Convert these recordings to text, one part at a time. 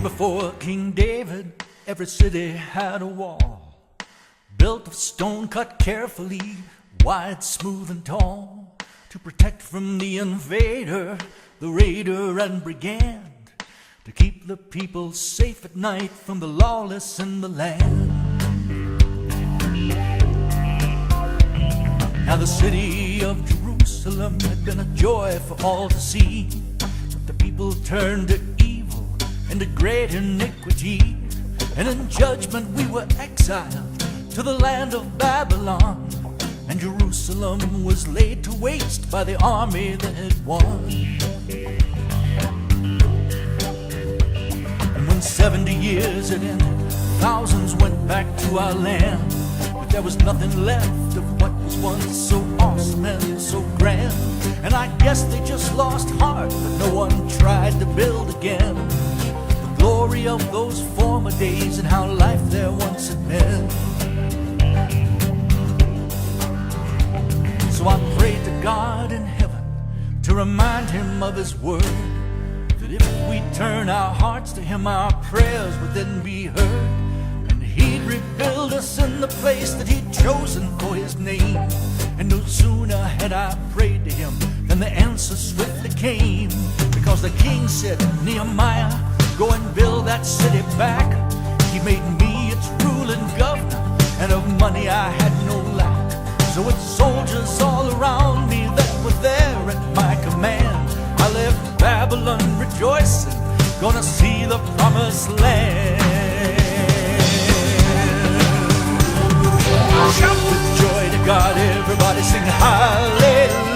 before King David, every city had a wall, built of stone cut carefully, wide, smooth, and tall, to protect from the invader, the raider, and brigand, to keep the people safe at night from the lawless in the land. Now the city of Jerusalem had been a joy for all to see, but the people turned to evil and to great iniquity, and in judgment we were exiled to the land of Babylon, and Jerusalem was laid to waste by the army that had won. And when 70 years had ended, thousands went back to our land, but there was nothing left of what was once so awesome and so grand. And I guess they just lost heart, but no one tried to build again the glory of those former days and how life there once had been. So I prayed to God in heaven to remind him of his word, that if we turn our hearts to him, our prayers would then be heard, and he'd rebuild us in the place that he'd chosen for his name. And no sooner had I prayed to him than the answer swiftly came, because the king said, Nehemiah, go and build that city back. He made me its ruling governor, and of money I had no lack. So with soldiers all around me that were there at my command, I left Babylon rejoicing, gonna see the promised land. Shout with joy to God, everybody sing hallelujah.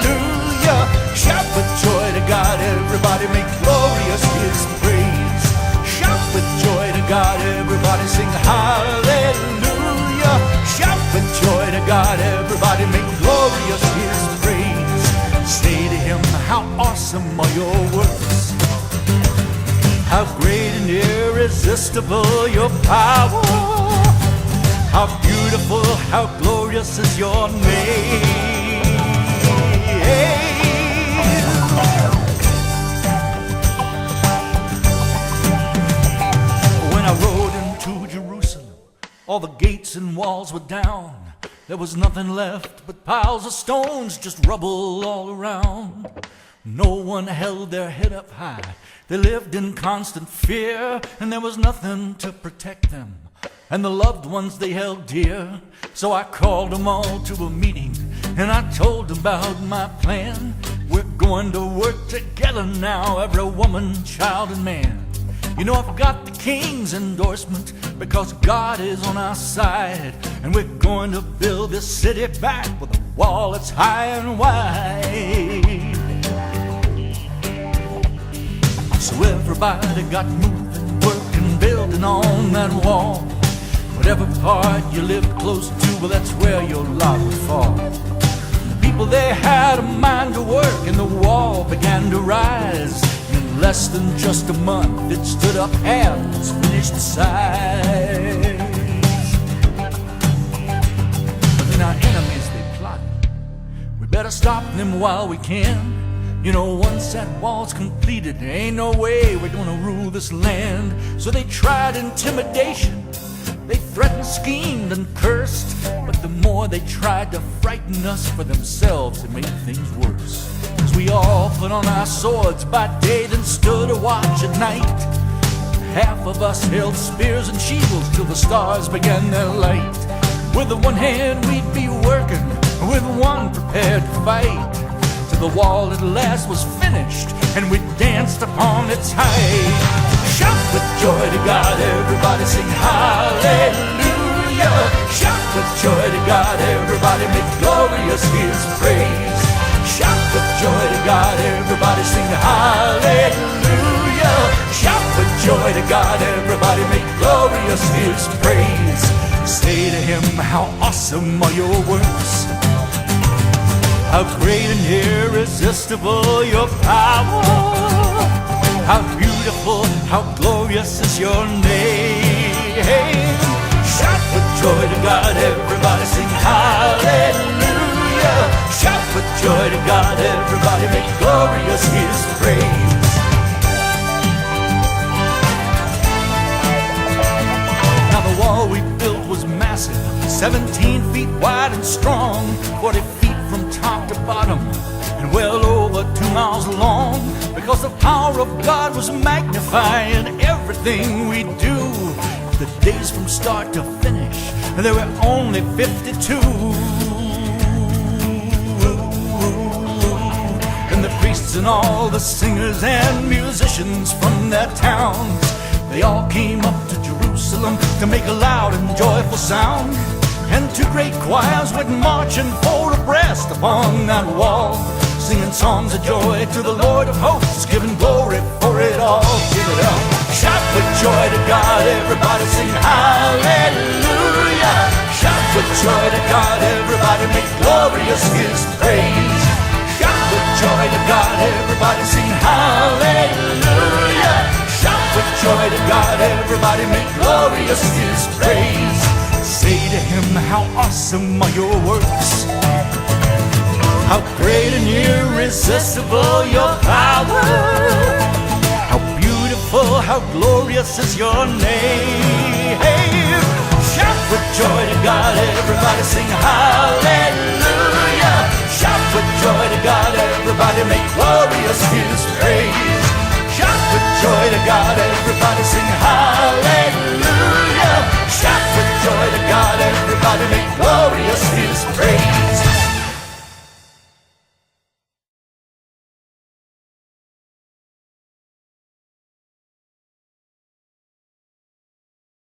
Shout with joy to God, everybody make glorious his praise. Shout with joy to God, everybody sing hallelujah. Shout with joy to God, everybody make glorious his praise. Say to him, how awesome are your works, how great and irresistible your power, how beautiful, how glorious is your name. When I rode into Jerusalem, all the gates and walls were down. There was nothing left but piles of stones, just rubble all around. No one held their head up high. They lived in constant fear, and there was nothing to protect them and the loved ones they held dear. So I called them all to a meeting, and I told them about my plan. We're going to work together now, every woman, child, and man. You know, I've got the king's endorsement, because God is on our side, and we're going to build this city back with a wall that's high and wide. So everybody got moving, working, building on that wall. Whatever part you lived close to, well, that's where your lot would fall. The people, they had a mind to work, and the wall began to rise. In less than just a month, it stood up half its finished size. But then our enemies, they plotted, we better stop them while we can. You know, once that wall's completed, there ain't no way we're gonna rule this land. So they tried intimidation, they threatened, schemed, and cursed, but the more they tried to frighten us for themselves, it made things worse. Cause we all put on our swords by day, then stood a watch at night. Half of us held spears and shields till the stars began their light. With the one hand we'd be working, with one prepared to fight, till the wall at last was finished and we danced upon its height. Shout with joy to God, everybody sing hallelujah. Shout with joy to God, everybody make glorious his praise. Shout with joy to God, everybody sing hallelujah. Shout with joy to God, everybody make glorious his praise. Say to him, how awesome are your works, how great and irresistible your power, how beautiful, how glorious is your name. Shout with joy to God, everybody sing hallelujah. Shout with joy to God, everybody make glorious his praise. 17 feet wide and strong, 40 feet from top to bottom, and well over 2 miles long. Because the power of God was magnifying everything we do. The days from start to finish, there were only 52. And the priests and all the singers and musicians from their towns, they all came up to Jerusalem to make a loud and joyful sound. And two great choirs would march and fold abreast upon that wall, singing songs of joy to the Lord of hosts, giving glory for it all. Give it up. Shout with joy to God, everybody sing hallelujah. Shout with joy to God, everybody make glorious His praise. Shout with joy to God, everybody sing hallelujah. Shout with joy to God, everybody make glorious His praise. Say to Him, how awesome are your works, how great and irresistible your power, how beautiful, how glorious is your name. Shout with joy to God, everybody sing hallelujah.